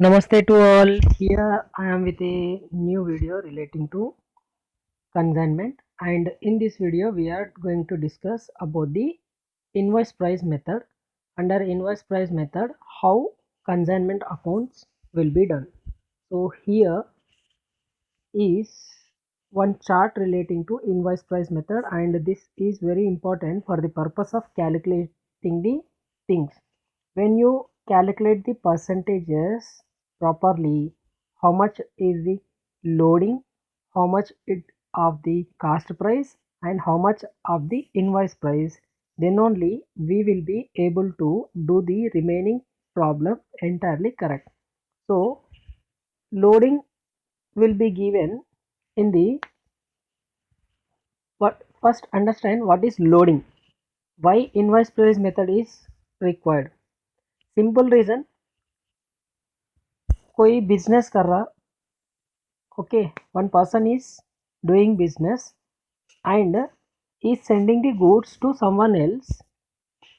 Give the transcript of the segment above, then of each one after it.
Namaste to all. Here I am with a new video relating to consignment, and in this video we are going to discuss about the invoice price method. Under invoice price method, how consignment accounts will be done. So here is one chart relating to invoice price method, and this is very important for the purpose of calculating the things. When you calculate the percentages properly, how much is the loading, how much it of the cost price, and how much of the invoice price, then only we will be able to do the remaining problem entirely correct. So loading will be given in the what first understand what is loading, why invoice price method is required. Simple reason, कोई business कर रहा, okay, one person is doing business and is sending the goods to someone else,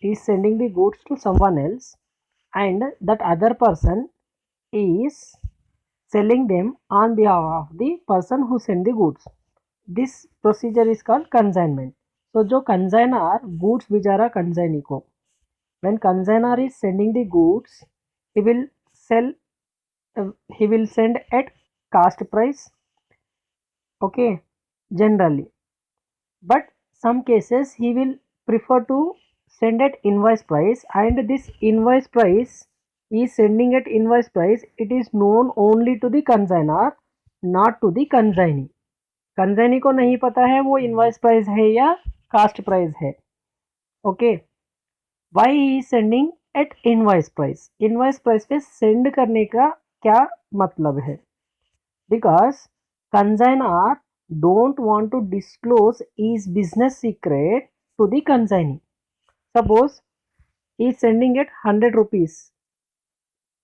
is sending the goods to someone else, and that other person is selling them on behalf of the person who sent the goods. This procedure is called consignment. So जो consigner goods भेजा रहा consignee को, when consigner is sending the goods, he will sell, he will send at cost price, okay, generally, but some cases he will prefer to send at invoice price, and this invoice price is sending at invoice price, it is known only to the consigner, not to the consignee. Consignee को नहीं पता है वो invoice price है या cost price है, okay. Why he sending at invoice price पे send करने का क्या मतलब है, because consignor don't want to disclose his business secret to the consignee. Suppose he is sending at 100 rupees.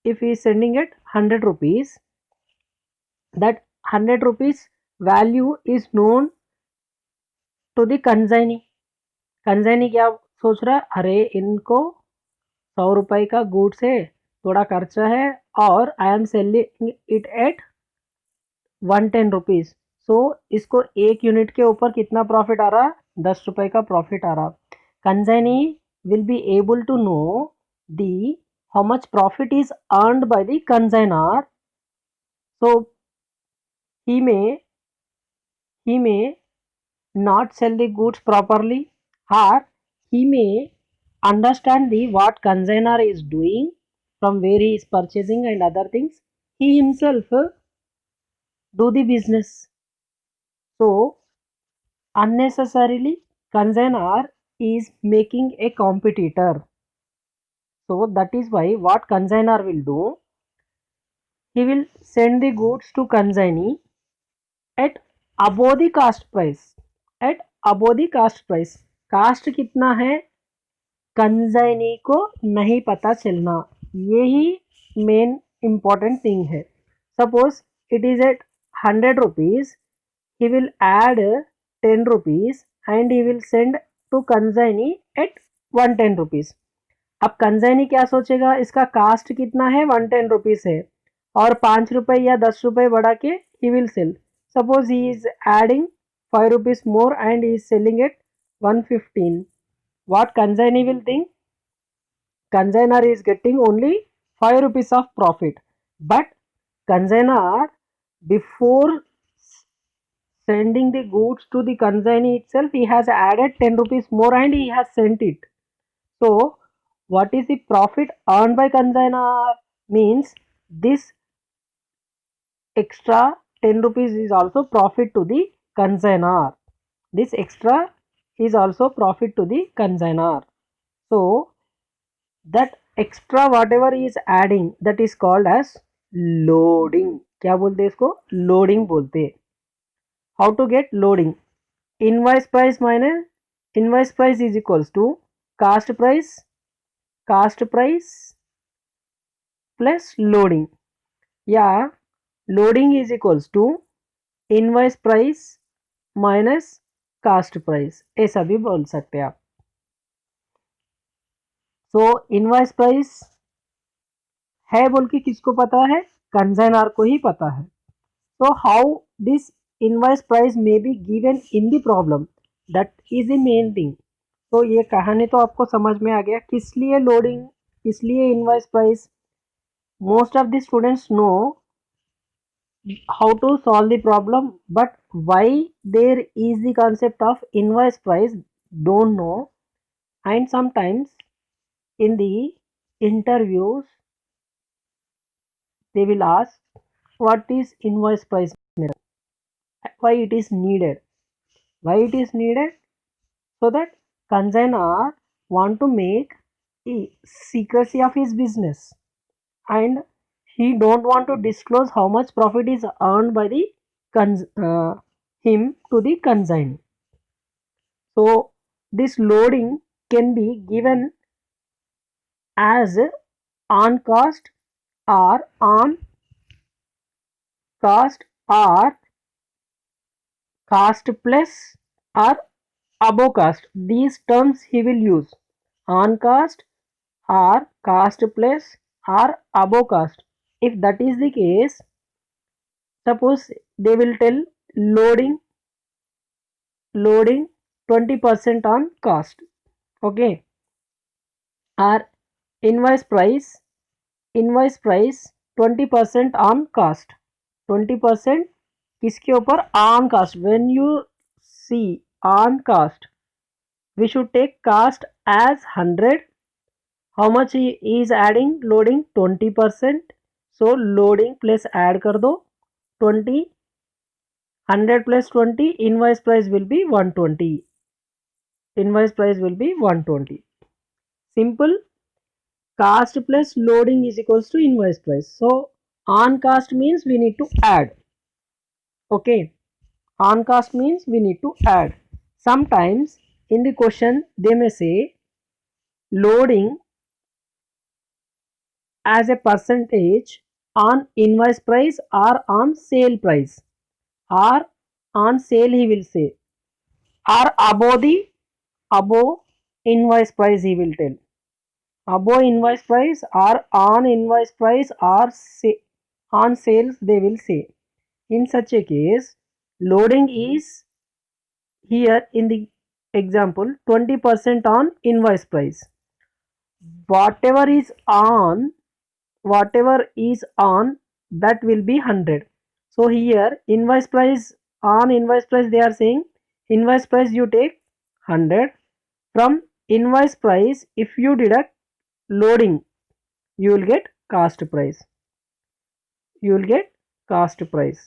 If he is sending at 100 rupees, that 100 rupees value is known to the consignee. Consignee क्या सोच रहा है, अरे इनको 100 रुपए का goods है, थोड़ा खर्चा है, और I am selling it at 110 rupees. So इसको एक यूनिट के ऊपर कितना प्रॉफिट आ रहा, 10 रुपए का प्रॉफिट आ रहा. Consignee will be able to know the how much profit is earned by the consignor. So he may not sell the goods properly, or he may understand the what consignor is doing, from where he is purchasing and other things, he himself do the business. So unnecessarily consignor is making a competitor. So that is why what consignor will do, he will send the goods to consignee at above the cost price, at above the cost price. Cost कितना है consignee को नहीं पता चलना, यही main important thing है. Suppose it is at 100 rupees, he will add 10 rupees and he will send to consignee at 110 rupees. अब consignee क्या सोचेगा, इसका कास्ट कितना है 110 रुपीज है, और 5 रुपए या 10 रुपए बढ़ा के he will sell. Suppose he is adding 5 rupees more and he is selling at 115. What consignee will think? Consignor is getting only 5 rupees of profit, but consignor, before sending the goods to the consignee itself, he has added 10 rupees more and he has sent it. So what is the profit earned by consignor? Means this extra 10 rupees is also profit to the consignor. This extra is also profit to the consignor. So that extra whatever he is adding, that is called as loading. क्या बोलते हैं इसको, loading बोलते हैं. How to get loading? Invoice price minus invoice price is equals to cost price plus loading, या loading is equals to invoice price minus cost price, ऐसा भी बोल सकते हैं आप. सो इनवॉइस प्राइस है बोल के किसको पता है, कंसाइनर को ही पता है. So how this invoice price may be given in the problem, that is the main thing. तो ये कहानी तो आपको समझ में आ गया किस लिए लोडिंग, किस लिए invoice price. Most of the students know how to solve the problem, but why there is the concept of invoice price don't know. And sometimes in the interviews they will ask what is invoice price method, why it is needed, why it is needed, so that consignor want to make a secrecy of his business, and he don't want to disclose how much profit is earned by the him to the consignee. So this loading can be given as on cost or on cost or cost plus or above cost. These terms he will use, on cost or cost plus or above cost. If that is the case, suppose they will tell loading 20% on cost, okay, or invoice price 20% on cost, 20% किसके ऊपर, on cost. When you see on cost, we should take cost as 100. How much he is adding, loading 20%. So loading plus add कर दो 20, 100 plus 20, invoice price will be 120. Invoice price will be 120. Simple. Cost plus loading is equals to invoice price. So on cost means we need to add. Okay. On cost means we need to add. Sometimes in the question they may say loading as a percentage on invoice price or on sale price, or on sale he will say, or above invoice price he will tell, above invoice price or on invoice price or on sales they will say. In such a case, loading is here in the example 20% on invoice price. Whatever is on, that will be 100. So here invoice price, on invoice price they are saying invoice price you take 100. From invoice price if you deduct loading, you will get cost price. You will get cost price.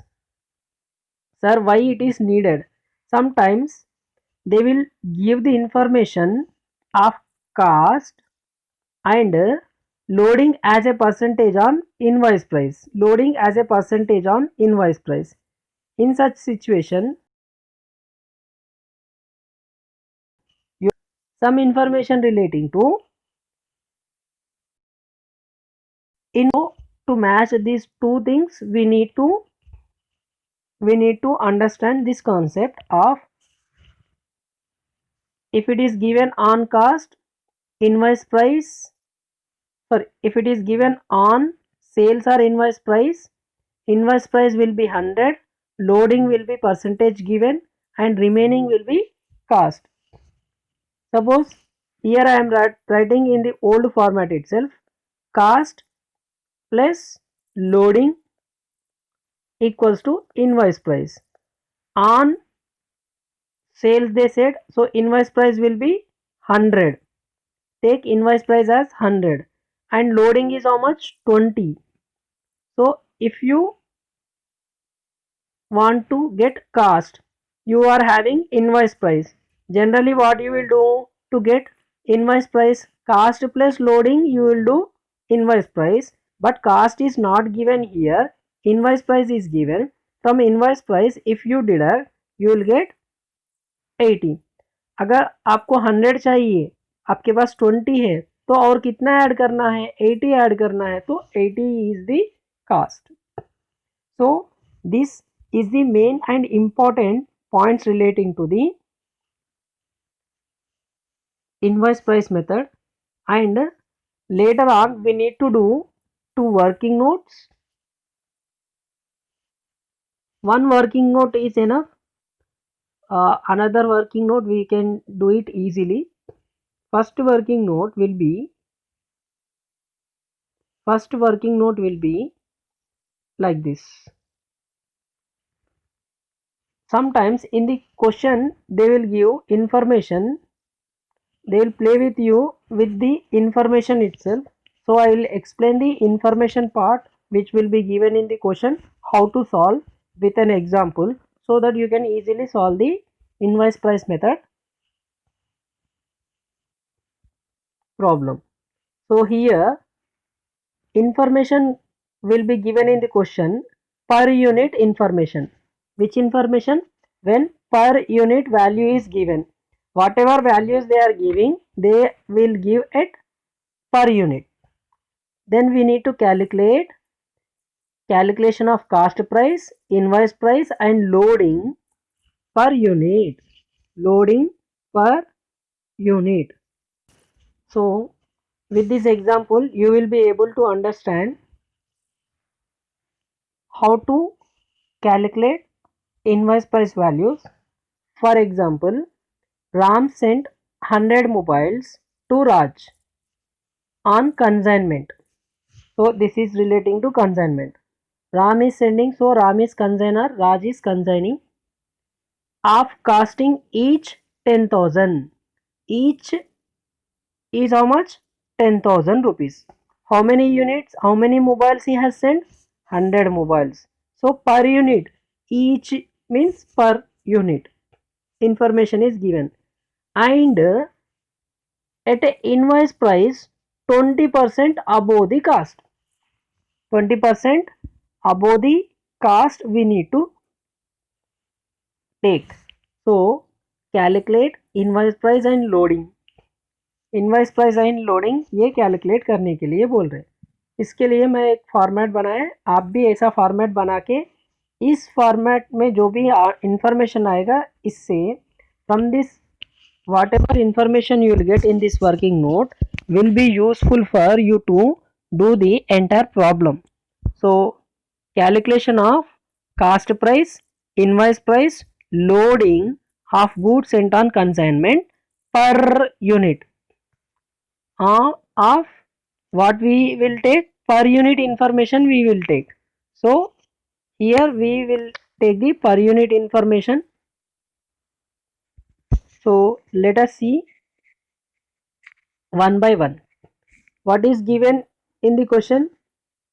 Sir, why it is needed? Sometimes they will give the information of cost and loading as a percentage on invoice price. Loading as a percentage on invoice price. In such situation, you some information relating to, in to match these two things we need to understand this concept of, if it is given on cost invoice price, sorry, if it is given on sales or invoice price will be 100, loading will be percentage given, and remaining will be cost. Suppose here I am writing in the old format itself, cost plus loading equals to invoice price. On sales they said, so invoice price will be 100. Take invoice price as 100 and loading is how much, 20. So if you want to get cost, you are having invoice price. Generally what you will do to get invoice price, cost plus loading you will do invoice price, but cost is not given here, invoice price is given. From invoice price if you deduct you will get 80. अगर आपको 100 चाहिए, आपके पास 20 है, तो और कितना add करना है, 80 ऐड करना है, तो 80 is the cost. So this is the main and important points relating to the invoice price method, and later on we need to do two working notes. One working note is enough. Another working note we can do it easily. First working note will be like this. Sometimes in the question they will give information, they will play with you with the information itself. So I will explain the information part which will be given in the question, how to solve with an example, so that you can easily solve the invoice price method problem. So here information will be given in the question, per unit information. Which information? When per unit value is given, whatever values they are giving, they will give it per unit. Then we need to calculation of cost price, invoice price and loading per unit. Loading per unit. So with this example you will be able to understand how to calculate invoice price values. For example, Ram sent 100 mobiles to Raj on consignment. So this is relating to consignment. Ram is sending, so Ram is consigner, Raj is consigning, of costing each 10,000. Each is how much? 10,000 rupees. How many units, how many mobiles he has sent? 100 mobiles. So per unit, each means per unit information is given, and at a invoice price 20% above the cost. 20% above the cost we need to take. So calculate invoice price and loading. Invoice price and loading ये calculate करने के लिए बोल रहे हैं. इसके लिए मैं एक फॉर्मेट बनाया, आप भी ऐसा फॉर्मेट बना के इस फॉर्मेट में जो भी इंफॉर्मेशन आएगा, इससे from this whatever information you will get in this working note will be useful for you to do the entire problem. So calculation of cost price, invoice price, loading of goods sent on consignment per unit of what we will take, per unit information we will take. So here we will take the per unit information. So let us see one by one what is given in the question.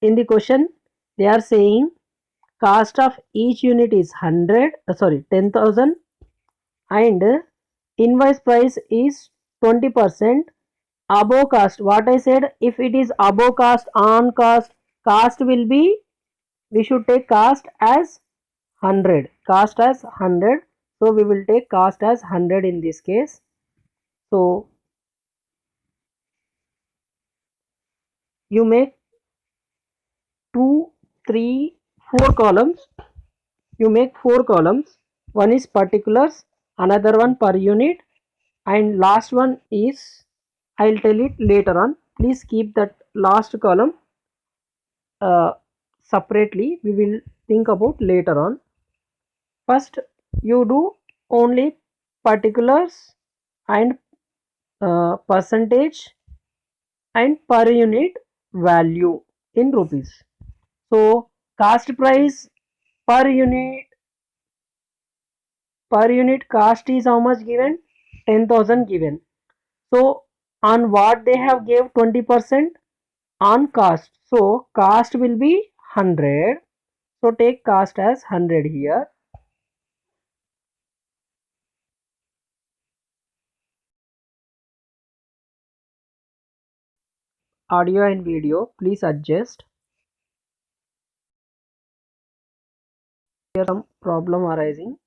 In the question they are saying cost of each unit is 10,000 and invoice price is 20% above cost. What I said, if it is above cost, on cost, cost will be, we should take cost as 100. Cost as 100. So we will take cost as 100 in this case. So you make 2, 3, 4 columns. You make 4 columns. One is particulars, another one per unit, and last one is, I will tell it later on. Please keep that last column separately. We will think about later on. First you do only particulars and percentage and per unit value in rupees. So cost price per unit cost is how much given? 10,000 given. So on what they have gave 20%? On cost. So cost will be 100. So take cost as 100 here. Audio and video, please adjust. Here some problem arising.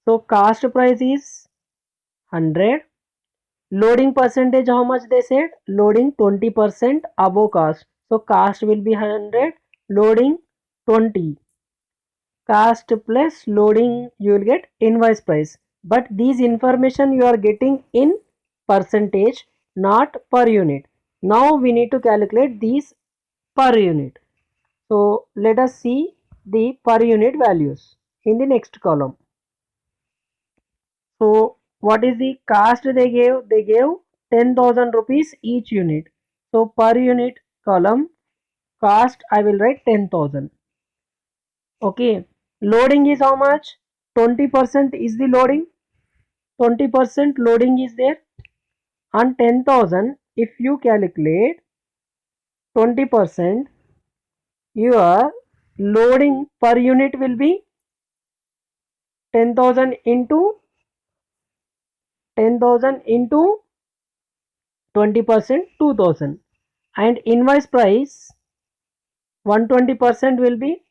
So cost price is 100. Loading percentage, how much they said? Loading 20% above cost. So cost will be 100. Loading 20. Cost plus loading you will get invoice price. But these information you are getting in percentage. not per unit. Now we need to calculate these per unit. So let us see the per unit values in the next column. So what is the cost they gave? They gave 10,000 rupees each unit. So per unit column cost I will write 10,000. Okay. Loading is how much? 20% is the loading. 20% loading is there. On 10,000, if you calculate 20%, your loading per unit will be 10,000 into 20%, 2,000, and invoice price 120% will be,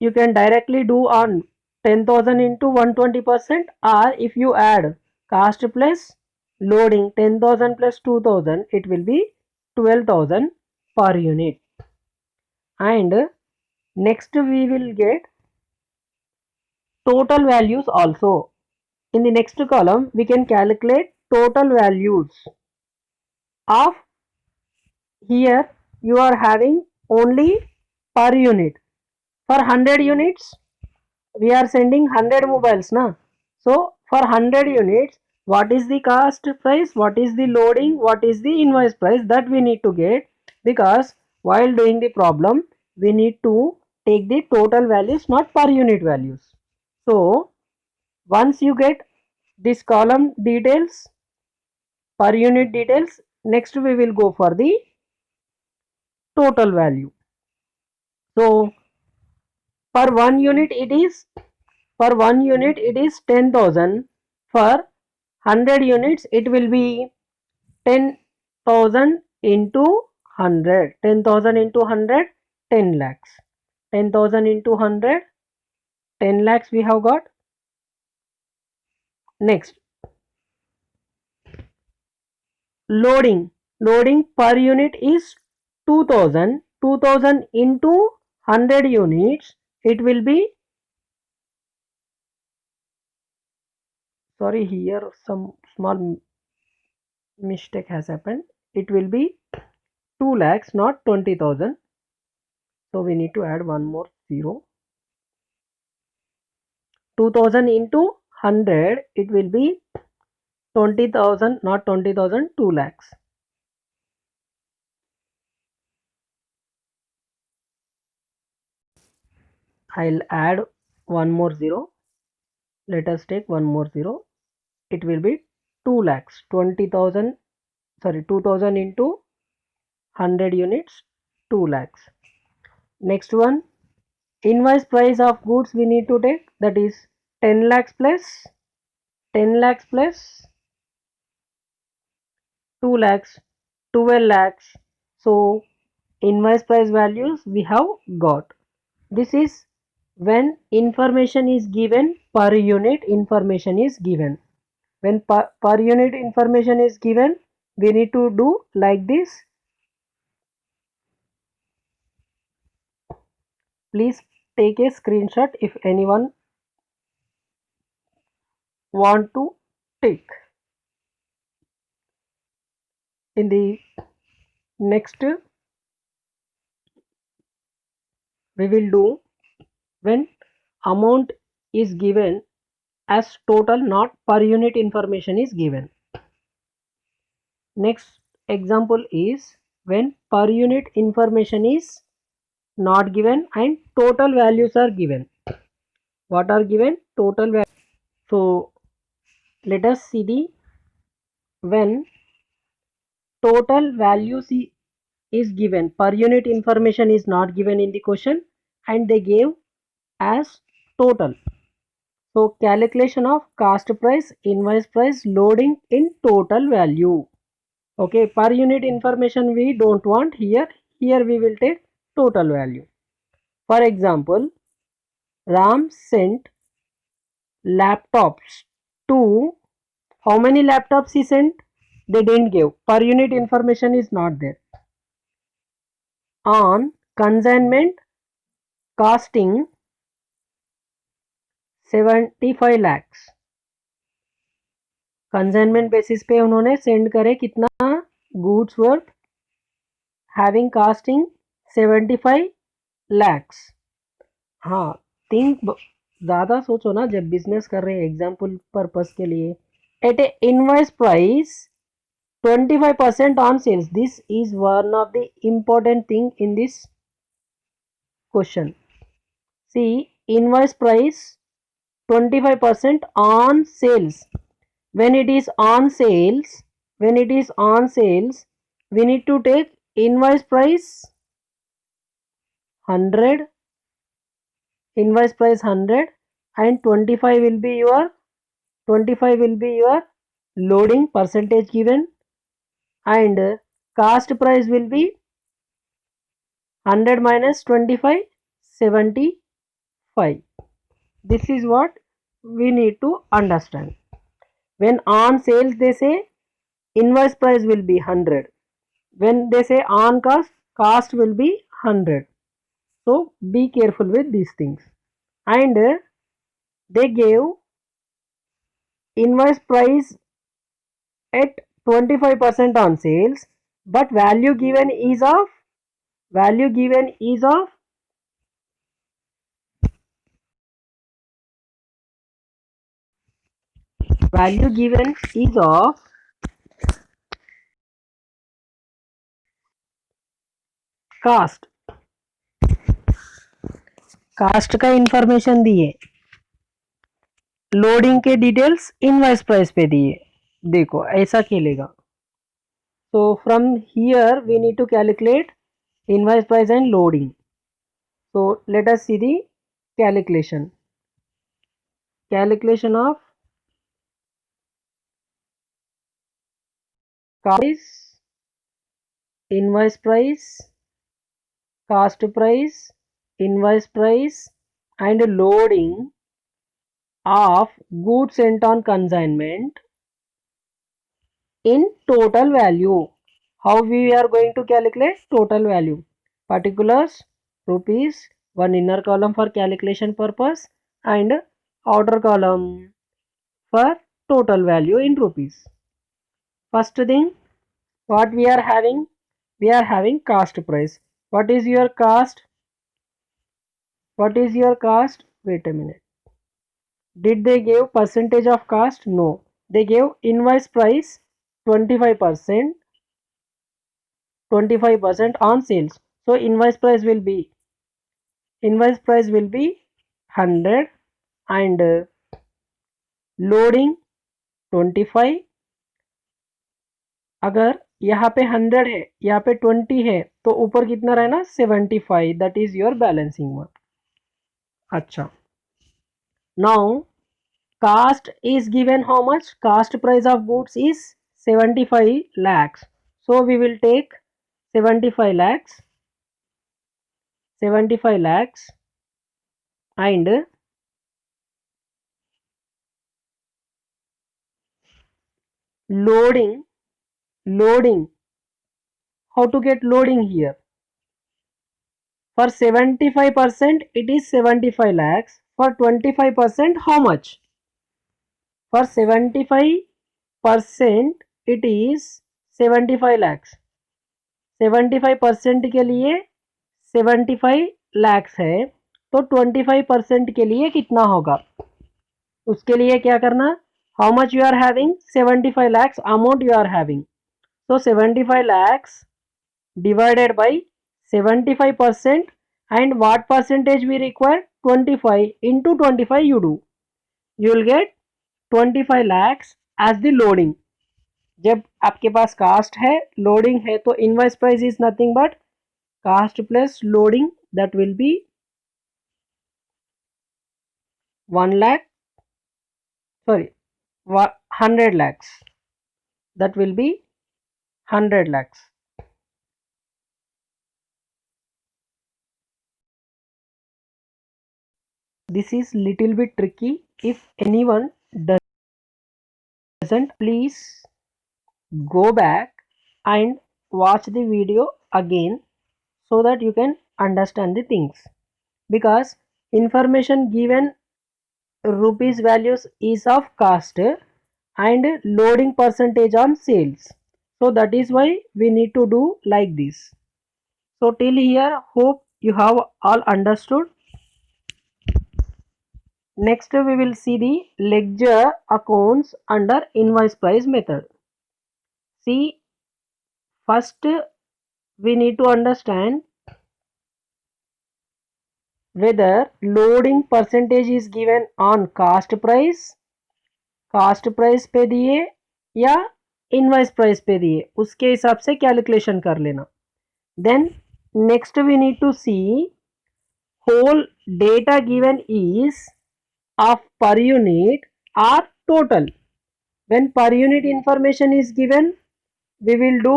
you can directly do on 10,000 into 120%, or if you add cost plus loading 10,000 plus 2,000, it will be 12,000 per unit. And next we will get total values also. In the next column we can calculate total values of, here you are having only per unit. For 100 units we are sending 100 mobiles na. So for 100 units, what is the cost price, what is the loading, what is the invoice price, that we need to get, because while doing the problem we need to take the total values, not per unit values. So once you get this column details, per unit details, next we will go for the total value. So per one unit it is, for 1 unit it is 10,000. For 100 units it will be 10,000 into 100. 10,000 into 100, 10 lakhs. 10,000 into 100, 10 lakhs we have got. Next, loading. Loading per unit is 2,000. 2,000 into 100 units, it will be, sorry, here some small mistake has happened. It will be 2 lakhs, not 20,000. So we need to add one more zero. 2,000 into 100, it will be 20,000, not 20,000, 2 lakhs. I'll add one more zero. Let us take one more zero. It will be 2 lakhs. 20,000, sorry, 2,000 into 100 units, 2 lakhs. Next one, invoice price of goods we need to take, that is 10 lakhs plus 10 lakhs plus 2 lakhs, 12 lakhs. So invoice price values we have got. This is when information is given, per unit information is given. When per unit information is given, we need to do like this. Please take a screenshot if anyone want to take. In the next we will do when amount is given as total, not per unit information is given. Next example is when per unit information is not given and total values are given. What are given? Total value. So let us see the, when total values is given, per unit information is not given in the question and they gave as total. So calculation of cost price, invoice price, loading in total value. Okay, per unit information we don't want here. Here we will take total value. For example, Ram sent laptops to, how many laptops he sent? They didn't give. Per unit information is not there. On consignment costing 75 lakhs. Consignment basis पे उन्होंने send करे कितना, goods worth having costing 75 lakhs. हाँ, think ज़्यादा सोचो ना जब business कर रहे हैं एग्जाम्पल पर्पस के लिए. At a invoice price 25% on sales. This is one of the important thing in this question. See, invoice price 25% on sales. When it is on sales, we need to take invoice price 100, and 25 will be your loading percentage given, and cost price will be 100 minus 25, 75. This is what we need to understand. When on sales they say invoice price will be 100. When they say on cost will be 100. So be careful with these things. And they gave invoice price at 25% on sales, but value given is of value given is of cost. Cost का information दिए, loading के details invoice price पे दिए. देखो ऐसा खेलेगा. So from here we need to calculate invoice price and loading. So let us see the calculation. Calculation of price, invoice price, cost price, invoice price and loading of goods sent on consignment in total value. How we are going to calculate total value? Particulars rupees, one inner column for calculation purpose and outer column for total value in rupees. First thing, what we are having? We are having cost price. What is your cost? Wait a minute. Did they give percentage of cost? No. They gave invoice price 25%, 25% on sales. So invoice price will be 100 and loading 25. अगर यहाँ पे 100 है, यहाँ पे 20 है, तो ऊपर कितना रहना 75. That is your balancing one. अच्छा, now cost is given how much? Cost price of goods is 75 lakhs. So we will take 75 lakhs and loading. How to get loading here? For 75% it is 75 lakhs. For 25% how much? For 75% it is 75 lakhs. 75% के लिए 75 lakhs है, तो 25% के लिए कितना होगा? उसके लिए क्या करना? How much you are having? 75 lakhs amount you are having. So 75 lakhs divided by 75%, and what percentage we require? 25 into 25 you do. You will get 25 lakhs as the loading. जब आपके पास कास्ट है, लोडिंग है, तो invoice price is nothing but cost plus loading. That will be 1 lakh, sorry, 100 lakhs. That will be 100 lakhs. This is little bit tricky. If anyone doesn't, please go back and watch the video again so that you can understand the things, because information given rupees values is of cost and loading percentage on sales. So that is why we need to do like this. So till here, hope you have all understood. Next we will see the ledger accounts under invoice price method. See, first we need to understand whether loading percentage is given on cost price पे दिए या invoice price पे दिए, उसके हिसाब से calculation कर लेना. Then next we need to see whole data given is of per unit or total. When per unit information is given, we will do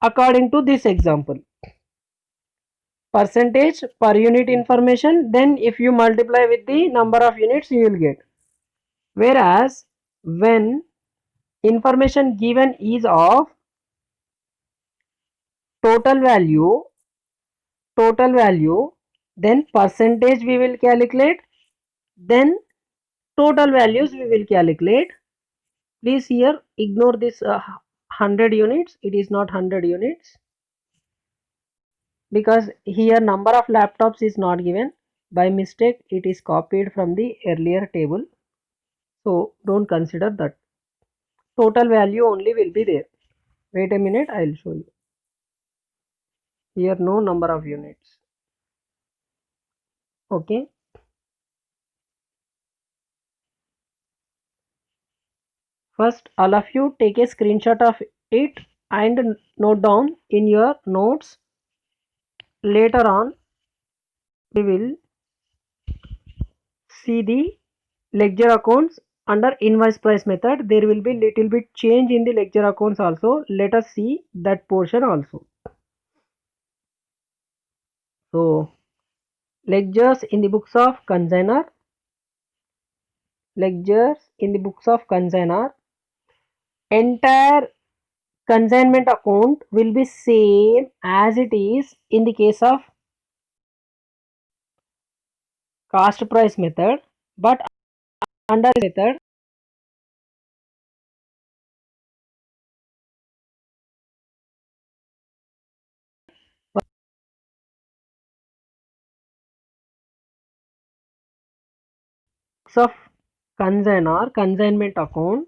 according to this example. Percentage per unit information, then if you multiply with the number of units you will get. Whereas when information given is of total value, then percentage we will calculate, then total values we will calculate. Please here ignore this 100 units, it is not 100 units because here number of laptops is not given. By mistake it is copied from the earlier table, so don't consider that. Total value only will be there. Wait a minute, I will show you. Here no number of units. Okay, first all of you take a screenshot of it and note down in your notes. Later on we will see the ledger accounts under invoice price method. There will be little bit change in the ledger accounts also. Let us see that portion also. So ledgers in the books of consignor, entire consignment account will be same as it is in the case of cost price method, but under method books of consignment account,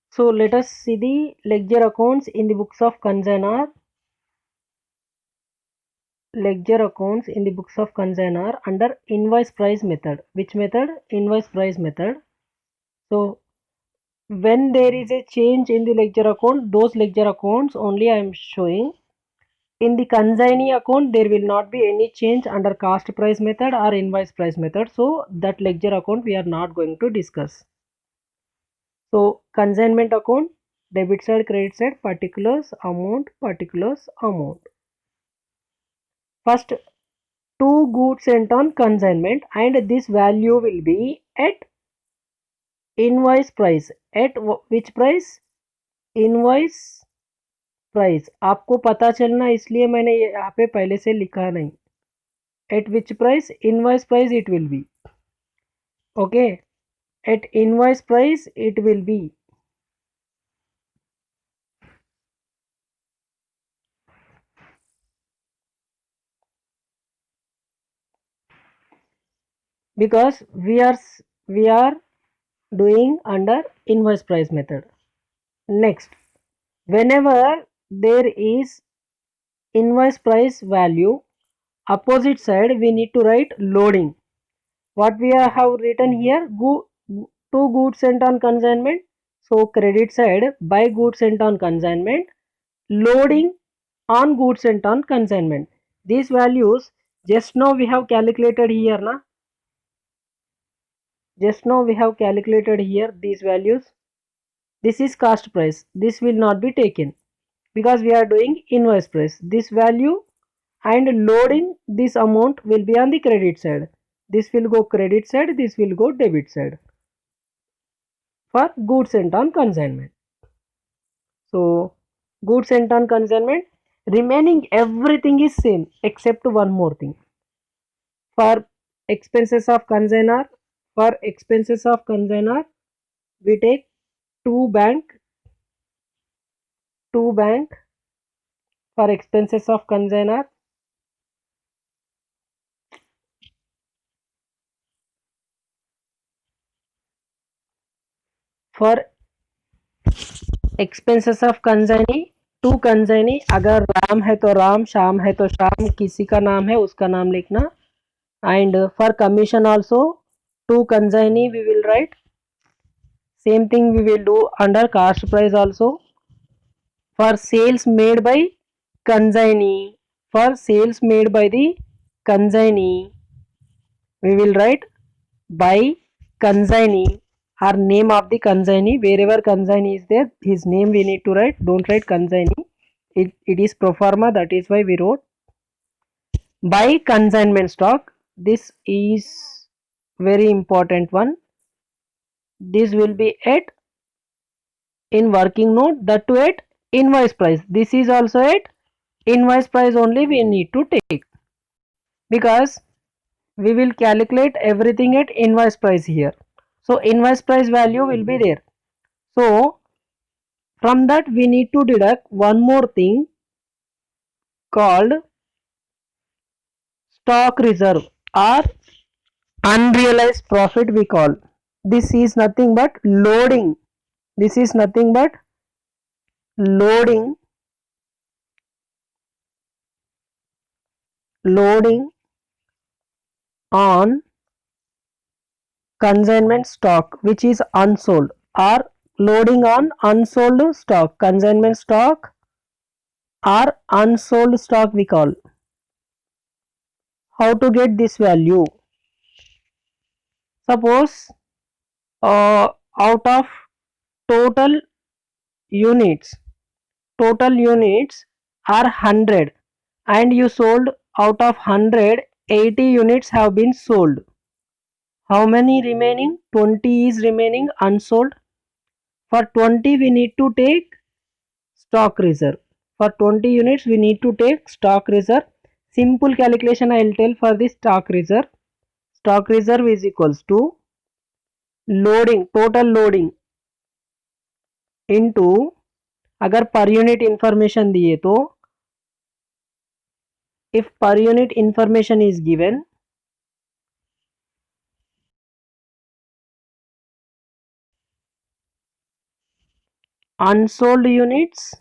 so let us see the ledger accounts in the books of consignor. Ledger accounts in the books of consignor under invoice price method. Which method? Invoice price method. So when there is a change in the ledger account, those ledger accounts only I am showing. In the consignee account there will not be any change under cost price method or invoice price method, so that ledger account we are not going to discuss. So consignment account, debit side, credit side, particulars amount. First, two goods sent on consignment and this value will be at invoice price. At which price? Invoice price. आपको पता चलना इसलिए मैंने यहाँ पे पहले से लिखा नहीं. At which price? Invoice price it will be. Okay, at invoice price it will be. Because we are doing under invoice price method. Next, whenever there is invoice price value, opposite side we need to write loading. What we have written here, two goods sent on consignment, so credit side by goods sent on consignment, loading on goods sent on consignment. These values just now we have calculated here na. Just now we have calculated here these values. This is cost price, this will not be taken because we are doing invoice price. This value and loading this amount will be on the credit side. This will go credit side, this will go debit side for goods sent on consignment. So goods sent on consignment, remaining everything is same except one more thing. For expenses of consignor, we take two bank for expenses of consignor. For expenses of consignee, to consignee, अगर राम है तो राम, श्याम है तो श्याम, किसी का नाम है उसका नाम लिखना. And for commission also to consignee we will write. Same thing we will do under cost price also. For sales made by consignee, for sales made by the consignee we will write by consignee or name of the consignee. Wherever consignee is there, his name we need to write. Don't write consignee, it is pro forma, that is why we wrote by consignment stock. This is very important one. This will be at in working note, that to at invoice price. This is also at invoice price only we need to take, because we will calculate everything at invoice price here. So invoice price value will be there. So from that we need to deduct one more thing called stock reserve or unrealized profit we call. This is nothing but loading. This is nothing but loading on consignment stock which is unsold, or loading on unsold stock, consignment stock or unsold stock we call. How to get this value? Suppose out of total units are 100 and you sold out of 100, 80 units have been sold. How many remaining? 20 is remaining unsold. For 20 we need to take stock reserve. For 20 units we need to take stock reserve. Simple calculation I will tell for the stock reserve. Stock reserve is equals to loading, total loading into, अगर per unit information दिए तो, if per unit information is given, unsold units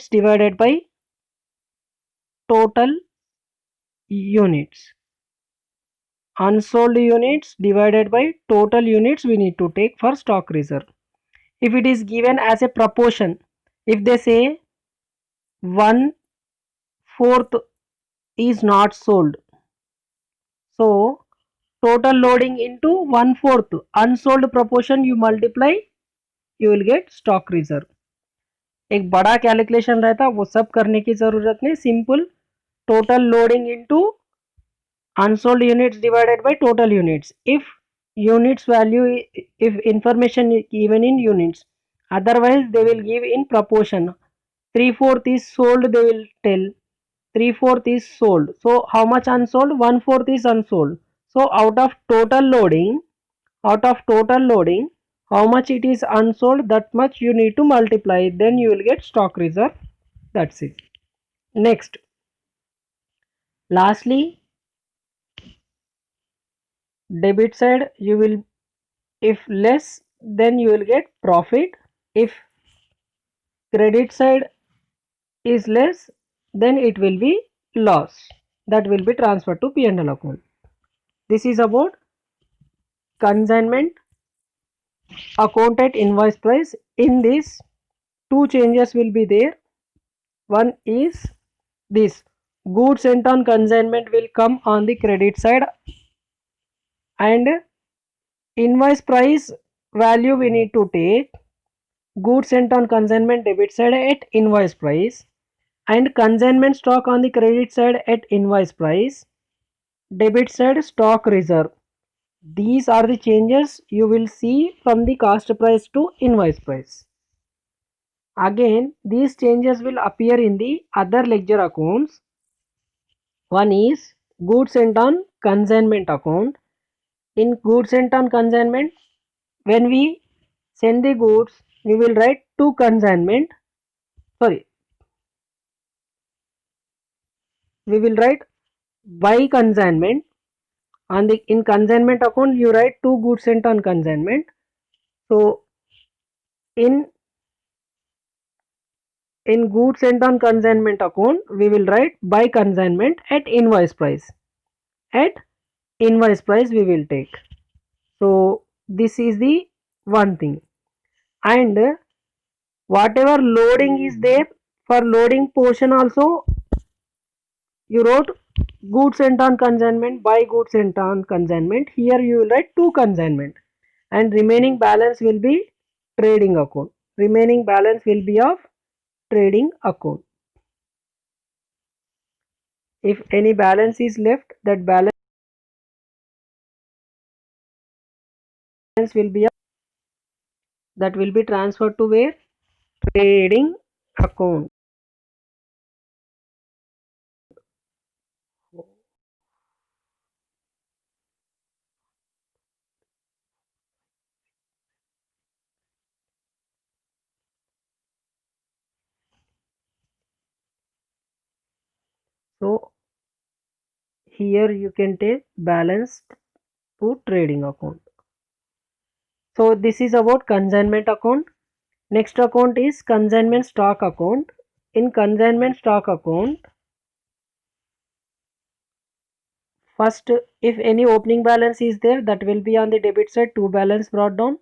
divided by total units. Unsold units divided by total units we need to take for stock reserve. If it is given as a proportion, if they say 1/4 is not sold, so total loading into 1/4 unsold proportion you multiply, you will get stock reserve. एक बड़ा calculation रहता, वो सब करने की जरूरत नहीं. Simple total loading into unsold units divided by total units. If units value, if information is given in units, otherwise they will give in proportion. 3/4 is sold, they will tell 3/4 is sold. So how much unsold? 1/4 is unsold. So out of total loading, how much it is unsold, that much you need to multiply, then you will get stock reserve. That's it. Next, lastly, debit side you will, if less then you will get profit. If credit side is less, then it will be loss, that will be transferred to P&L account. This is about consignment account at invoice price. In this, two changes will be there. One is this, goods sent on consignment will come on the credit side and invoice price value we need to take goods sent on consignment debit side at invoice price and consignment stock on the credit side at invoice price, debit side stock reserve. These are the changes you will see from the cost price to invoice price. Again, these changes will appear in the other ledger accounts. One is goods sent on consignment account. In goods sent on consignment, when we send the goods, we will write to consignment. Sorry, we will write by consignment. On the in consignment account, you write two goods sent on consignment. So in goods sent on consignment account, we will write by consignment at invoice price. At invoice price we will take. So this is the one thing. And whatever loading is there, for loading portion also you wrote goods sent on consignment by goods sent on consignment. Here you will write to consignment and remaining balance will be trading account. Remaining balance will be of trading account. If any balance is left, that balance will be transferred to where? Trading account. So here you can take balance to trading account. So this is about consignment account. Next account is consignment stock account. In consignment stock account, first if any opening balance is there, that will be on the debit side, to balance brought down.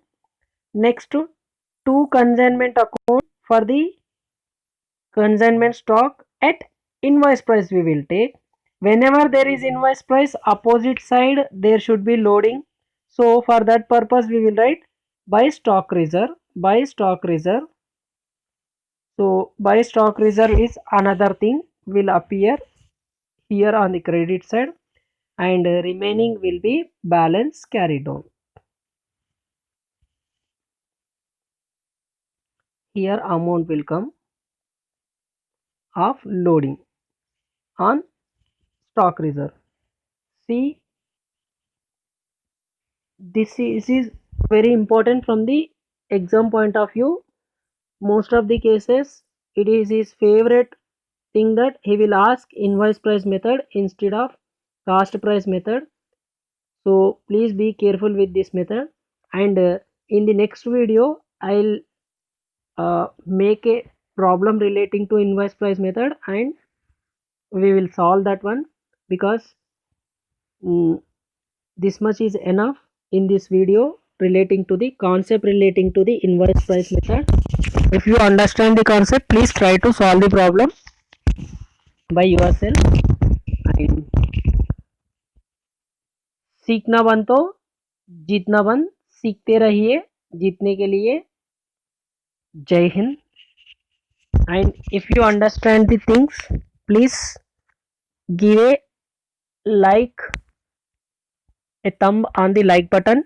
Next to consignment account, for the consignment stock at invoice price we will take. Whenever there is invoice price, opposite side there should be loading. So for that purpose we will write by stock reserve. By stock reserve. So by stock reserve is another thing will appear here on the credit side, and remaining will be balance carried on. Here amount will come of loading on stock reserve. See, this is very important from the exam point of view. Most of the cases it is his favorite thing that he will ask invoice price method instead of cost price method. So please be careful with this method, and in the next video I'll make a problem relating to invoice price method and we will solve that one, because this much is enough in this video relating to the concept relating to the invoice price method. If you understand the concept, please try to solve the problem by yourself, and सीखना बंद तो जीतना बंद, सीखते रहिए जीतने के लिए। जय Hind. And if you understand the things, please give a like, a thumb on the like button,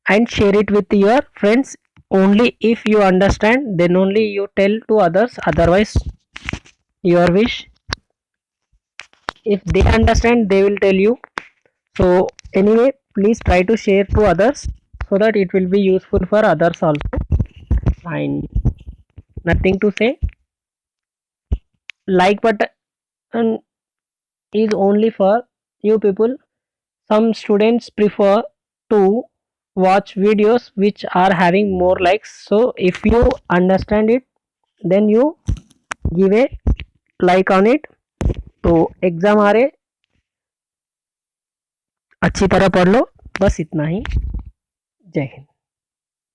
and share it with your friends. Only if you understand, then only you tell to others, otherwise your wish. If they understand, they will tell you. So anyway, please try to share to others so that it will be useful for others also. And nothing to say. Like button is only for you people. Some students prefer to watch videos which are having more likes. So if you understand it, then you give a like on it. तो exam आ रहे, अच्छी तरह पढ़ लो, बस इतना ही। जय हिंद।